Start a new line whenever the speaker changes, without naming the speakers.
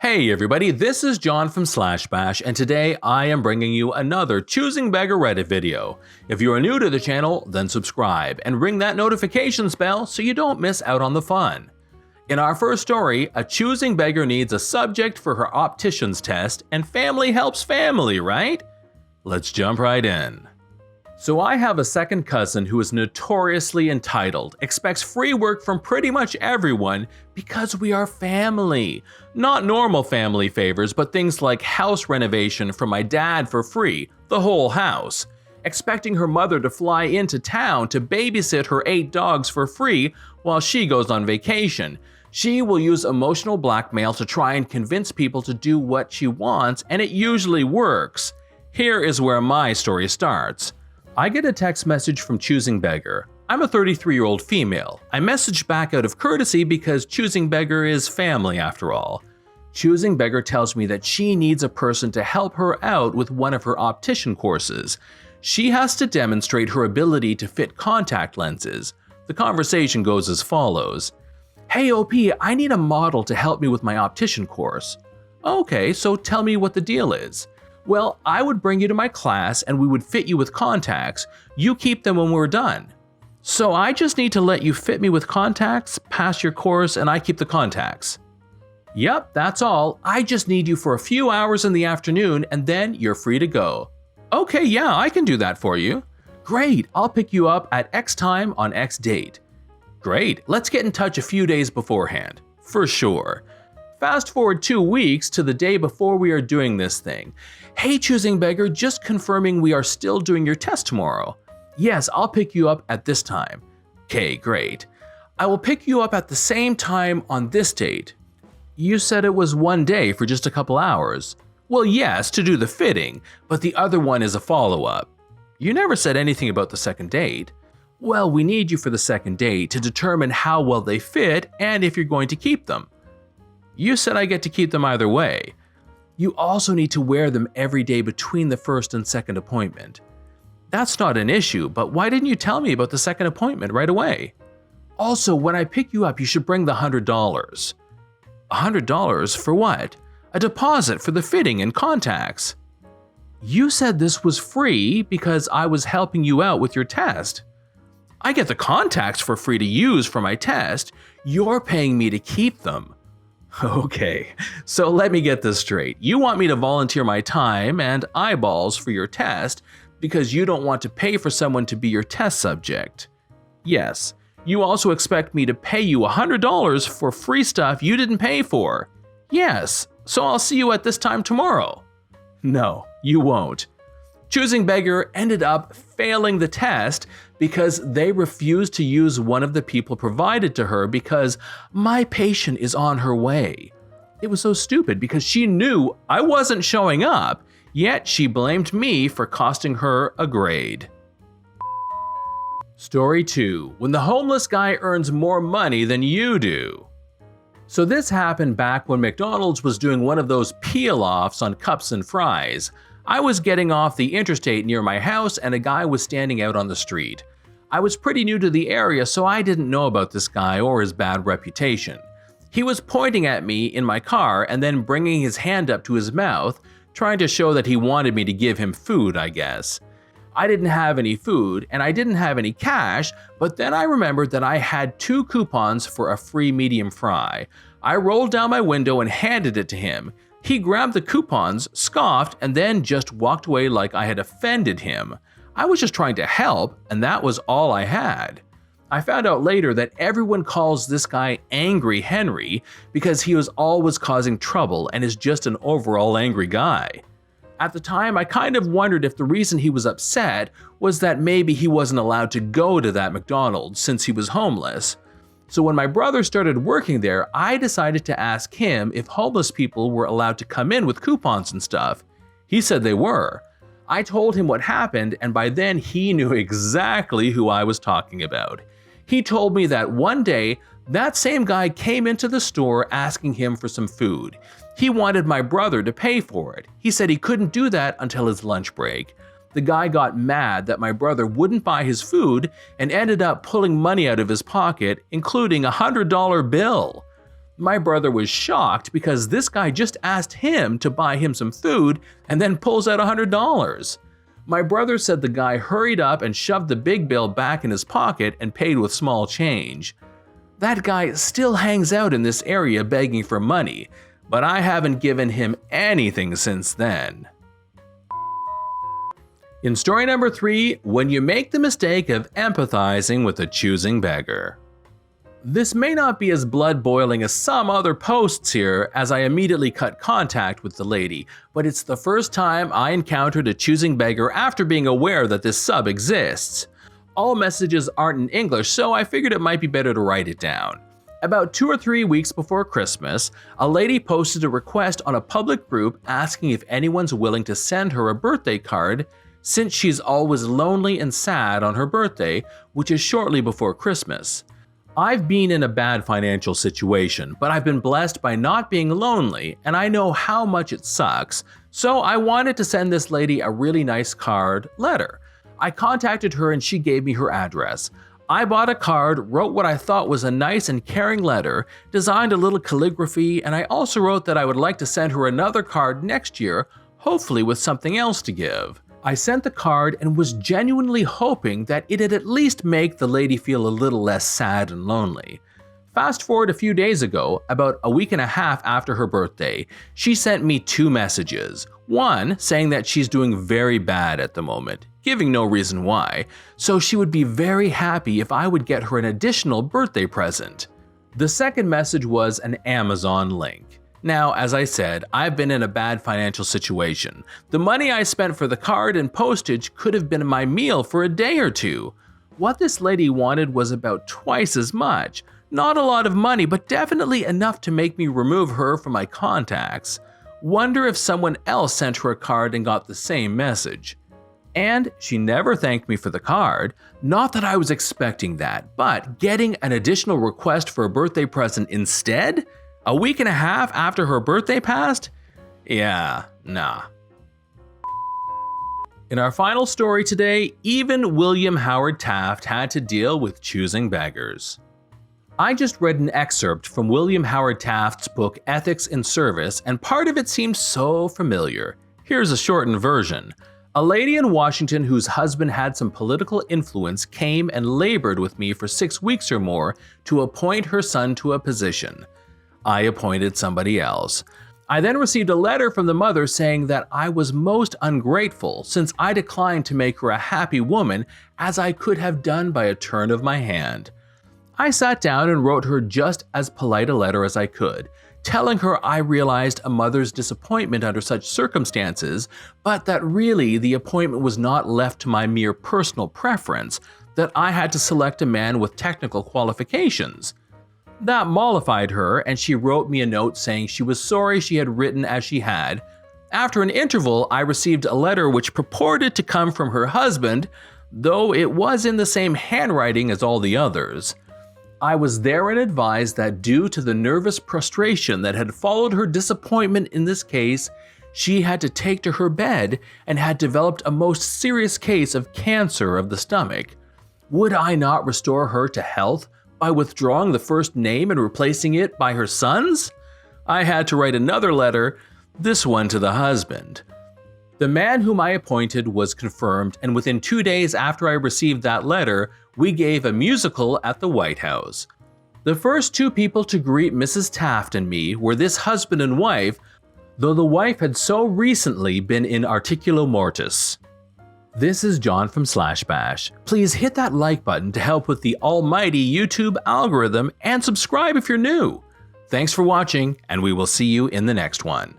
Hey everybody, this is John from Bash, and today I am bringing you another Choosing Beggar Reddit video. If you are new to the channel, then subscribe and ring that notifications bell so you don't miss out on the fun. In our first story, a choosing beggar needs a subject for her opticians test, and family helps family, right? Let's jump right in. So I have a second cousin who is notoriously entitled, expects free work from pretty much everyone because we are family. Not normal family favors, but things like house renovation from my dad for free, the whole house. Expecting her mother to fly into town to babysit her 8 dogs for free while she goes on vacation. She will use emotional blackmail to try and convince people to do what she wants, and it usually works. Here is where my story starts. I get a text message from Choosing Beggar. I'm a 33-year-old female. I messaged back out of courtesy because Choosing Beggar is family after all. Choosing Beggar tells me that she needs a person to help her out with one of her optician courses. She has to demonstrate her ability to fit contact lenses. The conversation goes as follows. Hey OP, I need a model to help me with my optician course. Okay, so tell me what the deal is. Well, I would bring you to my class and we would fit you with contacts. You keep them when we're done. So I just need to let you fit me with contacts, pass your course, and I keep the contacts. Yep, that's all. I just need you for a few hours in the afternoon and then you're free to go. Okay, yeah, I can do that for you. Great, I'll pick you up at X time on X date. Great, let's get in touch a few days beforehand. For sure. Fast forward 2 weeks to the day before we are doing this thing. Hey Choosing Beggar, just confirming we are still doing your test tomorrow. Yes, I'll pick you up at this time. Okay, great. I will pick you up at the same time on this date. You said it was one day for just a couple hours. Well, yes, to do the fitting, but the other one is a follow-up. You never said anything about the second date. Well, we need you for the second date to determine how well they fit and if you're going to keep them. You said I get to keep them either way. You also need to wear them every day between the first and second appointment. That's not an issue, but why didn't you tell me about the second appointment right away? Also, when I pick you up, you should bring the $100. $100 for what? A deposit for the fitting and contacts. You said this was free because I was helping you out with your test. I get the contacts for free to use for my test. You're paying me to keep them. Okay, so let me get this straight. You want me to volunteer my time and eyeballs for your test because you don't want to pay for someone to be your test subject. Yes, you also expect me to pay you $100 for free stuff you didn't pay for. Yes, so I'll see you at this time tomorrow. No, you won't. Choosing Beggar ended up failing the test because they refused to use one of the people provided to her because my patient is on her way. It was so stupid because she knew I wasn't showing up, yet she blamed me for costing her a grade. Story 2. When the homeless guy earns more money than you do. So this happened back when McDonald's was doing one of those peel-offs on cups and fries. I was getting off the interstate near my house and a guy was standing out on the street. I was pretty new to the area, so I didn't know about this guy or his bad reputation. He was pointing at me in my car and then bringing his hand up to his mouth, trying to show that he wanted me to give him food, I guess. I didn't have any food and I didn't have any cash, but then I remembered that I had 2 coupons for a free medium fry. I rolled down my window and handed it to him. He grabbed the coupons, scoffed, and then just walked away like I had offended him. I was just trying to help, and that was all I had. I found out later that everyone calls this guy Angry Henry because he was always causing trouble and is just an overall angry guy. At the time, I kind of wondered if the reason he was upset was that maybe he wasn't allowed to go to that McDonald's since he was homeless. So when my brother started working there, I decided to ask him if homeless people were allowed to come in with coupons and stuff. He said they were. I told him what happened, and by then he knew exactly who I was talking about. He told me that one day, that same guy came into the store asking him for some food. He wanted my brother to pay for it. He said he couldn't do that until his lunch break. The guy got mad that my brother wouldn't buy his food and ended up pulling money out of his pocket, including a $100 bill. My brother was shocked because this guy just asked him to buy him some food and then pulls out $100. My brother said the guy hurried up and shoved the big bill back in his pocket and paid with small change. That guy still hangs out in this area begging for money, but I haven't given him anything since then. In story number 3, when you make the mistake of empathizing with a choosing beggar. This may not be as blood-boiling as some other posts here, as I immediately cut contact with the lady, but it's the first time I encountered a choosing beggar after being aware that this sub exists. All messages aren't in English, so I figured it might be better to write it down. About 2 or 3 weeks before Christmas, a lady posted a request on a public group asking if anyone's willing to send her a birthday card, since she's always lonely and sad on her birthday, which is shortly before Christmas. I've been in a bad financial situation, but I've been blessed by not being lonely, and I know how much it sucks, so I wanted to send this lady a really nice letter. I contacted her and she gave me her address. I bought a card, wrote what I thought was a nice and caring letter, designed a little calligraphy, and I also wrote that I would like to send her another card next year, hopefully with something else to give. I sent the card and was genuinely hoping that it'd at least make the lady feel a little less sad and lonely. Fast forward a few days ago, about a week and a half after her birthday, she sent me 2 messages. One saying that she's doing very bad at the moment, giving no reason why, so she would be very happy if I would get her an additional birthday present. The second message was an Amazon link. Now, as I said, I've been in a bad financial situation. The money I spent for the card and postage could have been my meal for a day or two. What this lady wanted was about twice as much. Not a lot of money, but definitely enough to make me remove her from my contacts. Wonder if someone else sent her a card and got the same message. And she never thanked me for the card. Not that I was expecting that, but getting an additional request for a birthday present instead? A week and a half after her birthday passed? Yeah, nah. In our final story today, even William Howard Taft had to deal with choosing beggars. I just read an excerpt from William Howard Taft's book Ethics in Service, and part of it seemed so familiar. Here's a shortened version. A lady in Washington whose husband had some political influence came and labored with me for 6 weeks or more to appoint her son to a position. I appointed somebody else. I then received a letter from the mother saying that I was most ungrateful since I declined to make her a happy woman as I could have done by a turn of my hand. I sat down and wrote her just as polite a letter as I could, telling her I realized a mother's disappointment under such circumstances, but that really the appointment was not left to my mere personal preference, that I had to select a man with technical qualifications. That mollified her, and she wrote me a note saying she was sorry she had written as she had. After an interval, I received a letter which purported to come from her husband, though it was in the same handwriting as all the others. I was therein advised that due to the nervous prostration that had followed her disappointment in this case, she had to take to her bed and had developed a most serious case of cancer of the stomach. Would I not restore her to health by withdrawing the first name and replacing it by her son's? I had to write another letter, this one to the husband. The man whom I appointed was confirmed, and within 2 days after I received that letter, we gave a musical at the White House. The first 2 people to greet Mrs. Taft and me were this husband and wife, though the wife had so recently been in articulo mortis. This is John from /bash. Please hit that like button to help with the almighty YouTube algorithm and subscribe if you're new. Thanks for watching, and we will see you in the next one.